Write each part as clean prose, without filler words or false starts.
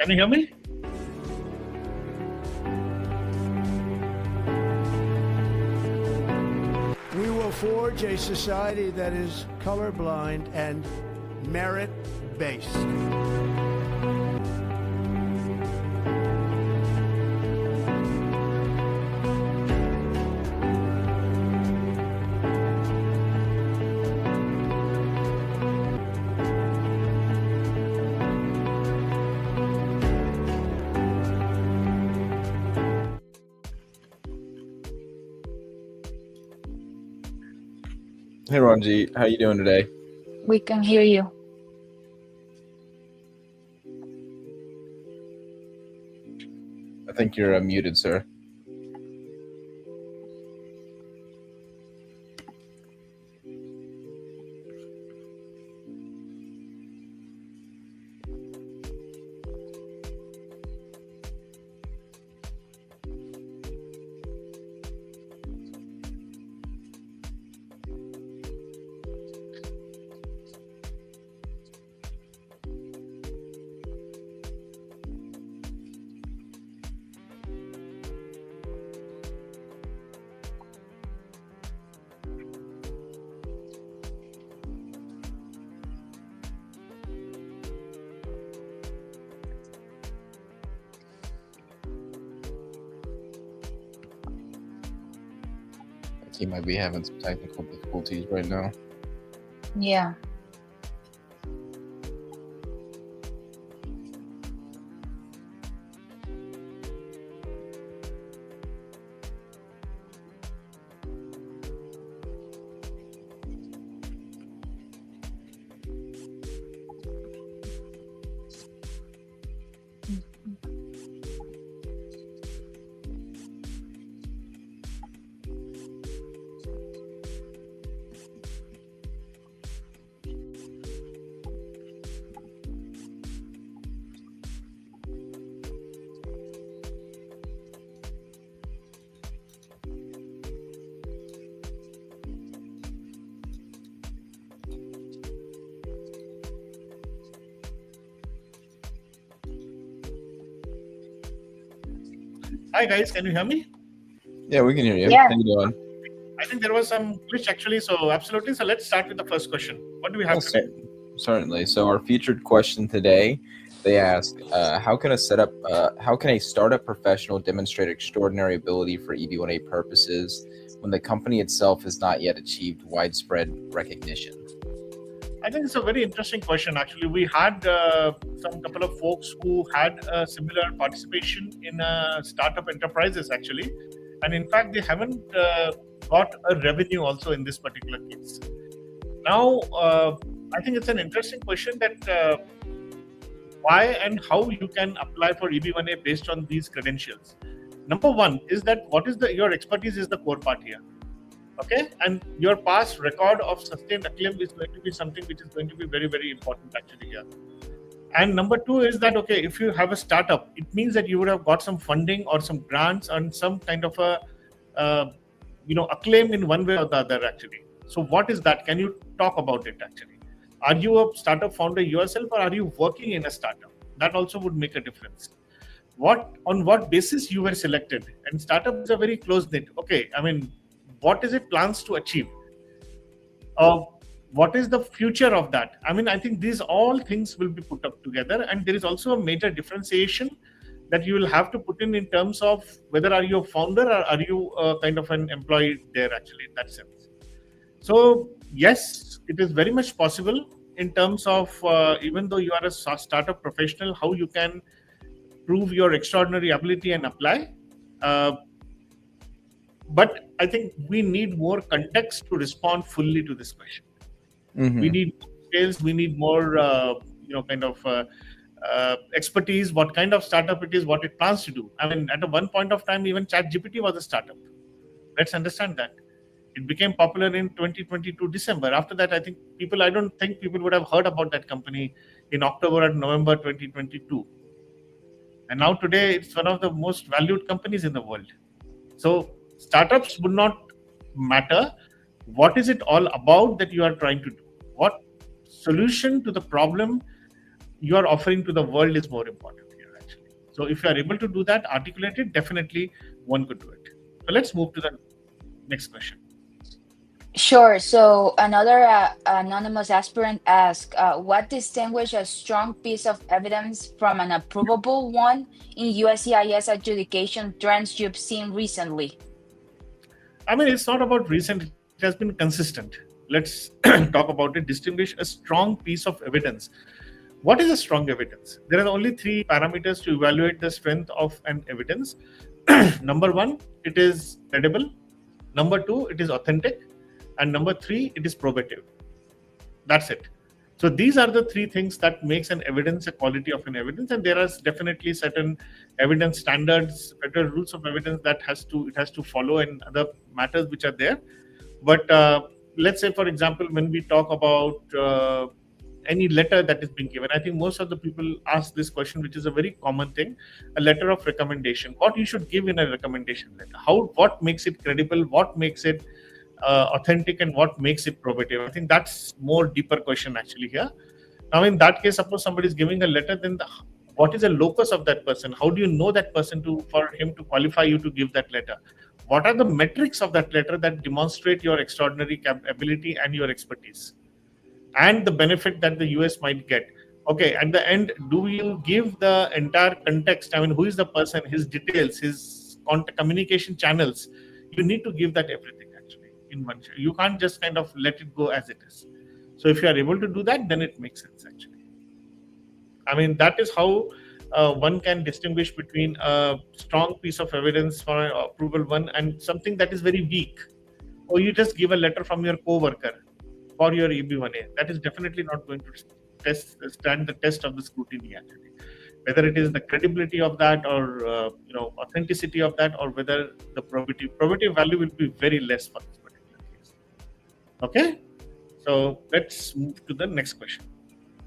Can you hear me? We will forge a society that is colorblind and merit-based. Hey Ranjeet, how you doing today? We can hear you. I think you're muted, sir. He might be having some technical difficulties right now. Yeah. Hi guys, can you hear me? Yeah, we can hear you. Yeah. How you doing? I think there was some glitch actually, so absolutely. So let's start with the first question. What do we have Yes, today? certainly. So our featured question today, they ask, how can a startup professional demonstrate extraordinary ability for EB1A purposes when the company itself has not yet achieved widespread recognition? I think it's a very interesting question. Actually, we had some couple of folks who had a similar participation in startup enterprises actually, and in fact, they haven't got a revenue also in this particular case. Now, I think it's an interesting question that why and how you can apply for EB1A based on these credentials. Number one is that your expertise is the core part here. Okay, and your past record of sustained acclaim is going to be something which is going to be very, very important actually here. And number two is that, okay, if you have a startup, it means that you would have got some funding or some grants and some kind of a, acclaim in one way or the other actually. So what is that? Can you talk about it actually? Are you a startup founder yourself or are you working in a startup? That also would make a difference. On what basis you were selected? And startups are very close knit. Okay, I mean, what is it plans to achieve? What is the future of that? I mean, I think these all things will be put up together, and there is also a major differentiation that you will have to put in terms of whether are you a founder or are you kind of an employee there actually in that sense. So yes, it is very much possible in terms of even though you are a startup professional, how you can prove your extraordinary ability and apply. But I think we need more context to respond fully to this question. Mm-hmm. We need details. We need more, expertise. What kind of startup it is, what it plans to do. I mean, at one point of time, even ChatGPT was a startup. Let's understand that. It became popular in 2022 December. After that, I don't think people would have heard about that company in October and November 2022. And now today, it's one of the most valued companies in the world. So startups would not matter. What is it all about that you are trying to do? What solution to the problem you are offering to the world is more important here. So if you are able to do that, articulate it, definitely one could do it. So let's move to the next question. Sure. So another anonymous aspirant asks, what distinguishes a strong piece of evidence from an approvable one in USCIS adjudication trends you've seen recently? I mean, it's not about recent, it has been consistent. Let's talk about it. Distinguish a strong piece of evidence. What is a strong evidence? There are only three parameters to evaluate the strength of an evidence. Number one, it is credible. Number two, it is authentic. And number three, it is probative. That's it. So these are the three things that makes an evidence a quality of an evidence, and there are definitely certain evidence standards, federal rules of evidence that it has to follow, and other matters which are there. But let's say, for example, when we talk about any letter that is being given, I think most of the people ask this question, which is a very common thing: a letter of recommendation. What you should give in a recommendation letter? What makes it credible? What makes it authentic, and what makes it probative? I think that's more deeper question actually here. Now, in that case, suppose somebody is giving a letter, then what is the locus of that person? How do you know that person for him to qualify you to give that letter? What are the metrics of that letter that demonstrate your extraordinary ability and your expertise and the benefit that the US might get? Okay, at the end, do you give the entire context? I mean, who is the person, his details, his communication channels? You need to give that everything in one shot. You can't just kind of let it go as it is. So if you are able to do that, then it makes sense actually. I mean, that is how one can distinguish between a strong piece of evidence for an approval one and something that is very weak. Or you just give a letter from your co-worker for your EB1A. That is definitely not going to stand the test of the scrutiny actually. Whether it is the credibility of that, or authenticity of that, or whether the probative value will be very less for this particular case. Okay, so let's move to the next question.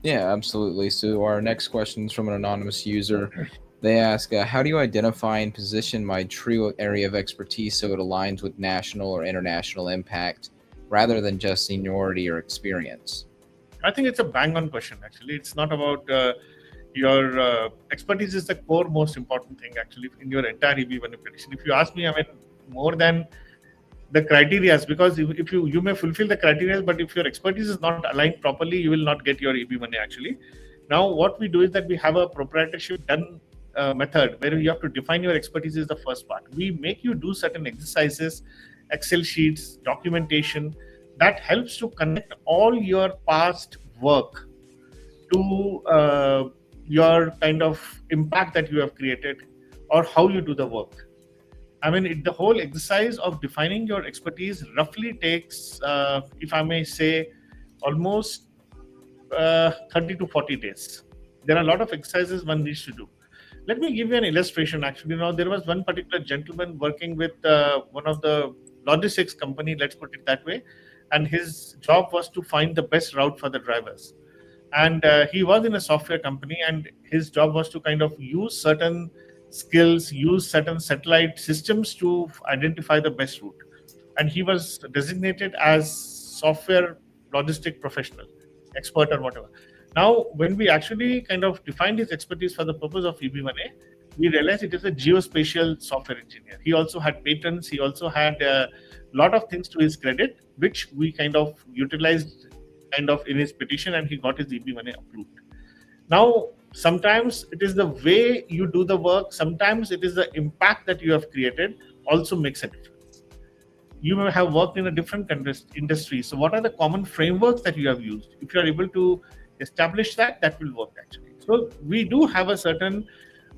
Yeah, absolutely. So our next question is from an anonymous user. They ask, how do you identify and position my true area of expertise so it aligns with national or international impact rather than just seniority or experience? I think it's a bang-on question actually. It's not about your expertise is the core most important thing actually in your entire EB1A petition. If you ask me, I mean, more than the criteria, because if you may fulfill the criteria, but if your expertise is not aligned properly, you will not get your EB1A actually. Now, what we do is that we have a proprietorship done method where you have to define your expertise is the first part. We make you do certain exercises, Excel sheets, documentation that helps to connect all your past work to your kind of impact that you have created or how you do the work. I mean, the whole exercise of defining your expertise roughly takes, if I may say, almost 30 to 40 days. There are a lot of exercises one needs to do. Let me give you an illustration. Actually, there was one particular gentleman working with one of the logistics company, let's put it that way, and his job was to find the best route for the drivers. And he was in a software company, and his job was to kind of use certain skills, use certain satellite systems to identify the best route. And he was designated as software logistic professional, expert or whatever. Now, when we actually kind of defined his expertise for the purpose of EB1A, we realized it is a geospatial software engineer. He also had patents. He also had a lot of things to his credit, which we kind of utilized kind of in his petition, and he got his EB1A approved. Now, sometimes it is the way you do the work. Sometimes it is the impact that you have created also makes a difference. You may have worked in a different industry. So what are the common frameworks that you have used? If you are able to establish that, that will work actually. So we do have a certain,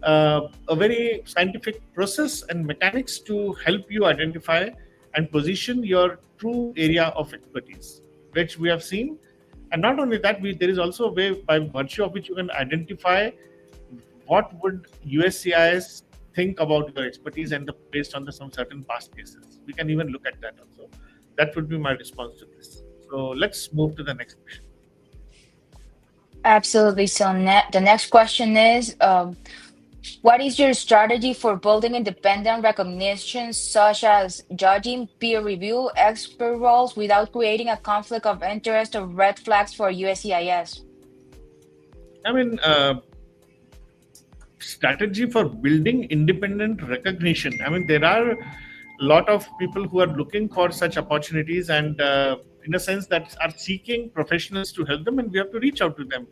a very scientific process and mechanics to help you identify and position your true area of expertise, which we have seen. And not only that, there is also a way by virtue of which you can identify what would USCIS think about your expertise and based on some certain past cases. We can even look at that also. That would be my response to this. So let's move to the next question. Absolutely. So the next question is, what is your strategy for building independent recognitions, such as judging, peer review, expert roles, without creating a conflict of interest or red flags for USCIS? I mean, strategy for building independent recognition. I mean, there are a lot of people who are looking for such opportunities and in a sense that are seeking professionals to help them, and we have to reach out to them.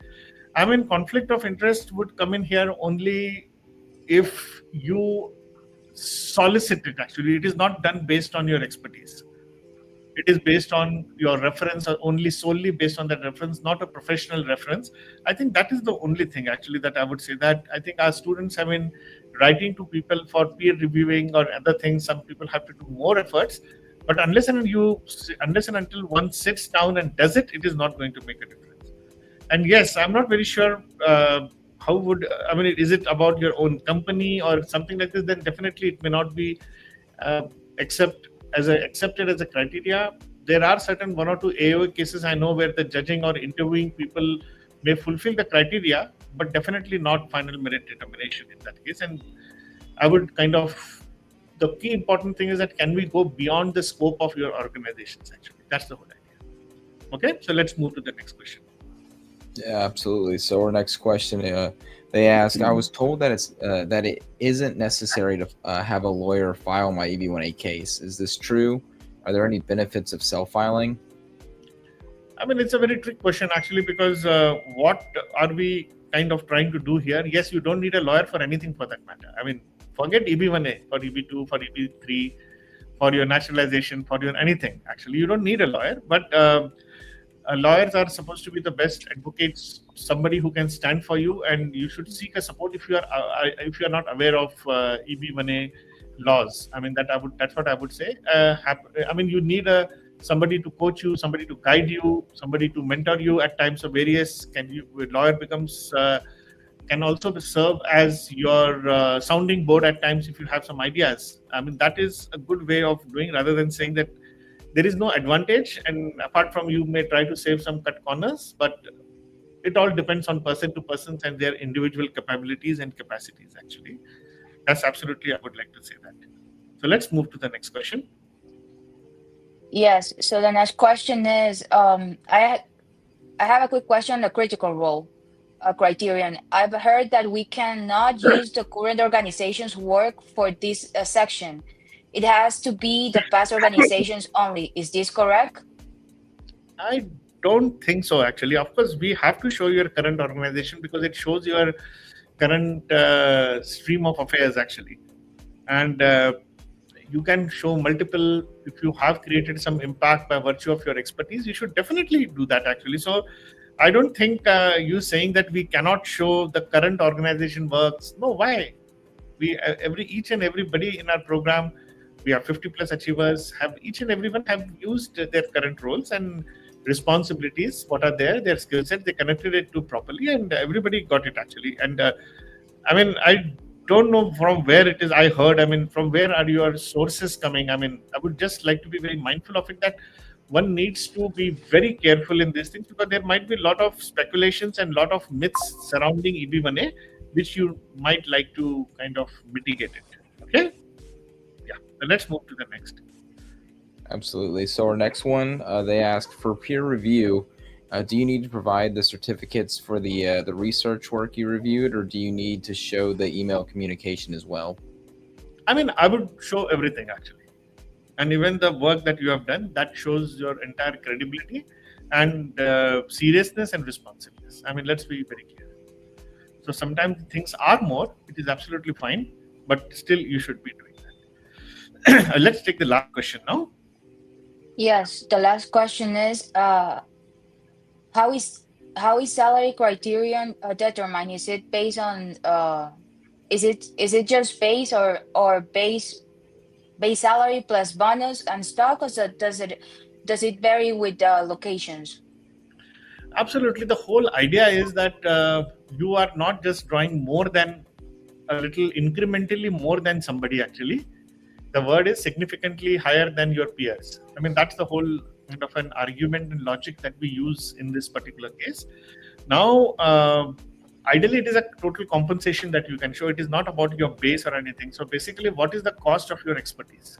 I mean, conflict of interest would come in here only if you solicit it. Actually, it is not done based on your expertise. It is based on your reference, or only solely based on that reference, not a professional reference. I think that is the only thing actually that I would say, that I think our students have been writing to people for peer reviewing or other things. Some people have to do more efforts, but unless and until one sits down and does it, it is not going to make a difference. And yes, I'm not very sure how would, I mean, is it about your own company or something like this? Then definitely it may not be accepted as a criteria. There are certain 1 or 2 AOA cases I know where the judging or interviewing people may fulfill the criteria, but definitely not final merit determination in that case. And I would kind of, the key important thing is that can we go beyond the scope of your organizations actually? That's the whole idea. Okay, so let's move to the next question. Yeah, absolutely. So our next question, they ask, I was told that it isn't necessary to have a lawyer file my EB1A case. Is this true? Are there any benefits of self-filing? I mean, it's a very trick question actually, because what are we kind of trying to do here? Yes, you don't need a lawyer for anything for that matter. I mean, forget EB1A, for EB2, for EB3, for your naturalization, for your anything. Actually, you don't need a lawyer, but lawyers are supposed to be the best advocates, somebody who can stand for you, and you should seek a support if you are not aware of EB1A laws. I mean, that's what I would say. I mean, you need somebody to coach you, somebody to guide you, somebody to mentor you at times of various. Lawyer becomes can also serve as your sounding board at times if you have some ideas. I mean, that is a good way of doing, rather than saying that there is no advantage, and apart from you may try to save some cut corners, but it all depends on person to person and their individual capabilities and capacities actually. That's absolutely, I would like to say that. So let's move to the next question. Yes, so the next question is, I have a quick question on the critical role criterion. I've heard that we cannot use the current organization's work for this section. It has to be the past organizations only. Is this correct? I don't think so, actually. Of course, we have to show your current organization because it shows your current stream of affairs, actually. And you can show multiple, if you have created some impact by virtue of your expertise, you should definitely do that, actually. So I don't think you saying that we cannot show the current organization works. No, why? Each and everybody in our program, we have 50 plus achievers, each and everyone have used their current roles and responsibilities, what are there, their skill set, they connected it to properly, and everybody got it actually. And I mean, I don't know from where it is I heard, I mean, from where are your sources coming? I mean, I would just like to be very mindful of it, that one needs to be very careful in these things, because there might be a lot of speculations and a lot of myths surrounding EB1A, which you might like to kind of mitigate it. Okay? Yeah, so let's move to the next. Absolutely. So our next one, they ask, for peer review, do you need to provide the certificates for the research work you reviewed, or do you need to show the email communication as well? I mean, I would show everything actually. And even the work that you have done, that shows your entire credibility and seriousness and responsiveness. I mean, let's be very clear. So sometimes things are more, it is absolutely fine, but still you should be doing that. Let's take the last question now. Yes, the last question is, how is salary criterion determined? Is it based on is it just base or base salary plus bonus and stock, or does it vary with locations? Absolutely. The whole idea is that you are not just drawing more than a little incrementally more than somebody actually. The word is significantly higher than your peers. I mean, that's the whole kind of an argument and logic that we use in this particular case. Now, ideally, it is a total compensation that you can show. It is not about your base or anything. So basically, what is the cost of your expertise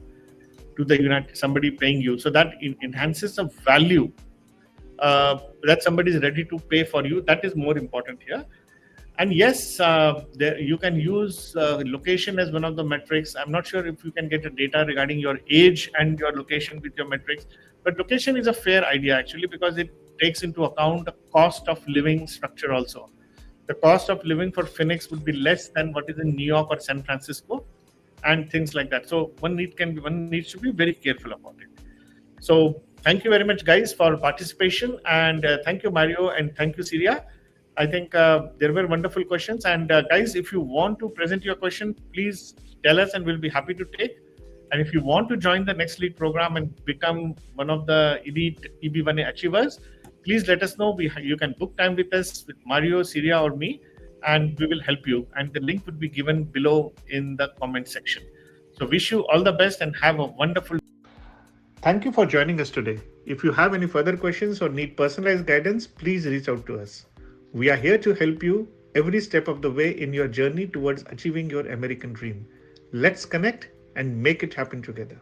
to the unit, somebody paying you? So that enhances the value that somebody is ready to pay for you. That is more important here. And yes, you can use location as one of the metrics. I'm not sure if you can get a data regarding your age and your location with your metrics, but location is a fair idea actually, because it takes into account the cost of living structure also. The cost of living for Phoenix would be less than what is in New York or San Francisco, and things like that. So one needs to be very careful about it. So thank you very much, guys, for participation, and thank you, Mario, and thank you, Syria. I think there were wonderful questions. And guys, if you want to present your question, please tell us and we'll be happy to take. And if you want to join the Next Lead program and become one of the elite EB1A achievers, please let us know. You can book time with us, with Mario, Syria, or me, and we will help you. And the link would be given below in the comment section. So wish you all the best and have a wonderful. Thank you for joining us today. If you have any further questions or need personalized guidance, please reach out to us. We are here to help you every step of the way in your journey towards achieving your American dream. Let's connect and make it happen together.